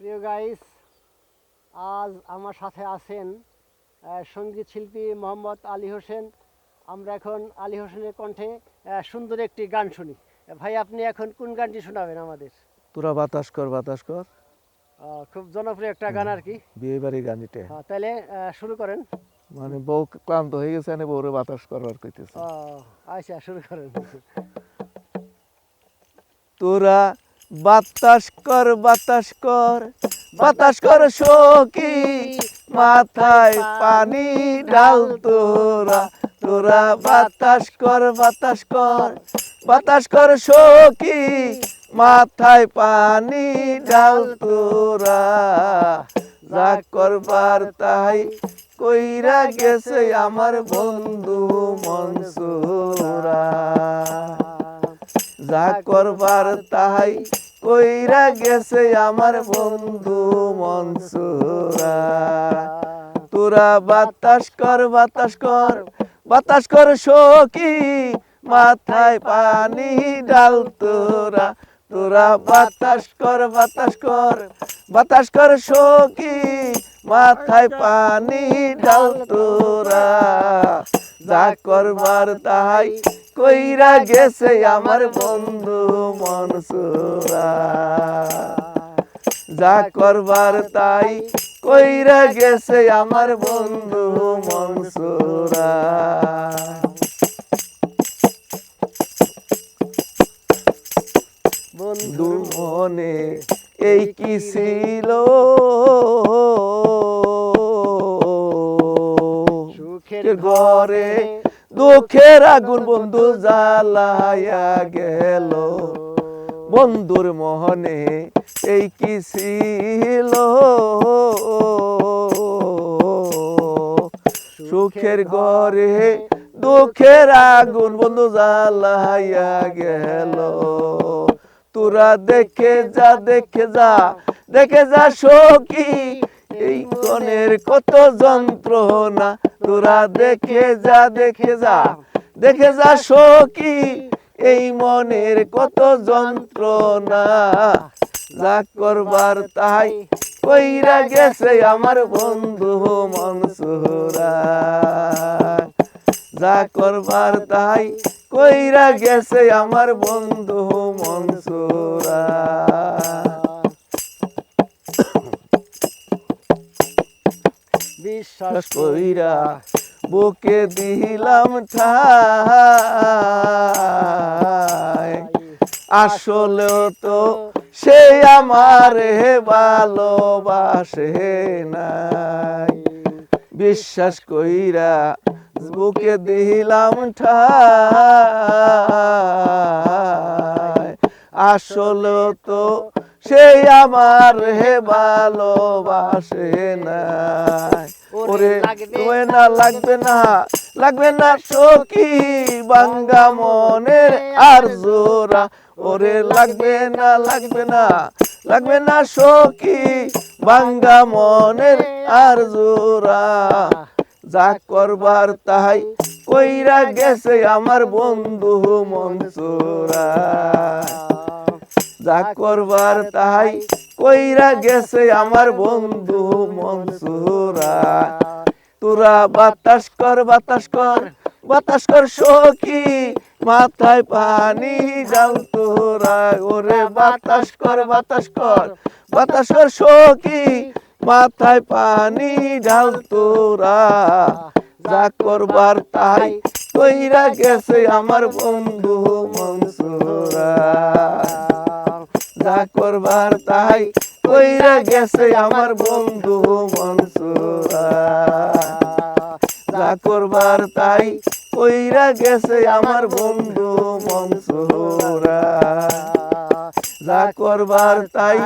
প্রিয় গাইস, আজ আমার সাথে আছেন সঙ্গীত শিল্পী মোহাম্মদ আলী হোসেন। আমরা এখন আলী হোসেনের কণ্ঠে সুন্দর একটি গান শুনি। ভাই, আপনি এখন কোন গানটি শোনাবেন আমাদের? তোরা বাতাস কর বাতাস কর, খুব জনপ্রিয় একটা গান আর কি। বিয়ে বাড়ির গান এটা। তাহলে শুরু করেন। মানে বউ ক্লান্ত হয়ে গেছে, বউরে বাতাস করবার কইতেছে। আচ্ছা, শুরু করেন। তোরা বাতাস কর বাতাস কর বাতাস কর সখী, মাথায় পানি ঢাল তোরা। তোরা বাতাস কর বাতাস কর বাতাস কর সখী, মাথায় পানি ঢাল তোরা। যা করবার তাই কইরা গেছে আমার বন্ধু মনসুরা। যা করবার তাই কইরা গেছে আমার বন্ধু মনসুরা। তোরা বাতাস কর বাতাস কর বাতাস কর সখী, মাথায় পানি ডাল তোরা। তোরা বাতাস কর বাতাস কর বাতাস কর সখী, মাথায় পানি ডাল তোরা। যা করবার তাই কইরা গেছে আমার বন্ধু মনসুরা। যা করবার তাই কইরা গেছে আমার বন্ধু মনসুরা। বন্ধু মনে এই কি ছিল, সুখের ঘরে দুঃখের আগুন বন্ধু জ্বালায়া গেল। বন্ধুর মোহনে এই কি ছিল, সুখের ঘরে দুঃখের আগুন বন্ধু জ্বালায়া গেল। তোরা দেখে যা দেখে যা দেখে যা সখী, এই মনের কত যন্ত্রণা। তোরা দেখে যা দেখে যা দেখে যা সখী, এই মনের কত যন্ত্রণা। যা করবার তাই কইরা গেছে আমার বন্ধু মনসুরা। যা করবার তাই কইরা গেছে আমার বন্ধু মনসুরা। বিশ্বাস কইরা বুকে দিলাম ঠাই, আসলেও তো সে আমারে ভালোবাসে নাই। বিশ্বাস কইরা বুকে দিলাম ঠাই, আসলেও তো সে আমার ভালোবাসে নাই। ওরে লাগবে না লাগবে না লাগবে না সখী, ভাঙ্গা মনের আর জোড়া। ওরে লাগবে না লাগবে না লাগবে না সখী, ভাঙ্গা মনের আর জোড়া। যা করবার তাই কইরা গেছে আমার বন্ধু মনসুরা। যা করবার তাই কইরা গেছে আমার বন্ধু মনসুরা। তোরা বাতাস কর বাতাস কর বাতাস কর সখী, মাথায় পানি ডাল তোরা। ওরে বাতাস কর বাতাস কর বাতাস কর সখী, মাথায় পানি ডাল তোরা। যা করবার তাই কইরা গেছে আমার বন্ধু মনসুরা। যা করবার তাই কইরা গেছে আমার বন্ধু মনসুরা। যা করবার তাই কইরা গেছে আমার বন্ধু মনসুরা। যা করবার তাই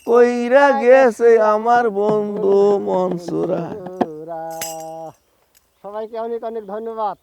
কইরা গেছে আমার বন্ধু মনসুরা। সবাইকে অনেক অনেক ধন্যবাদ।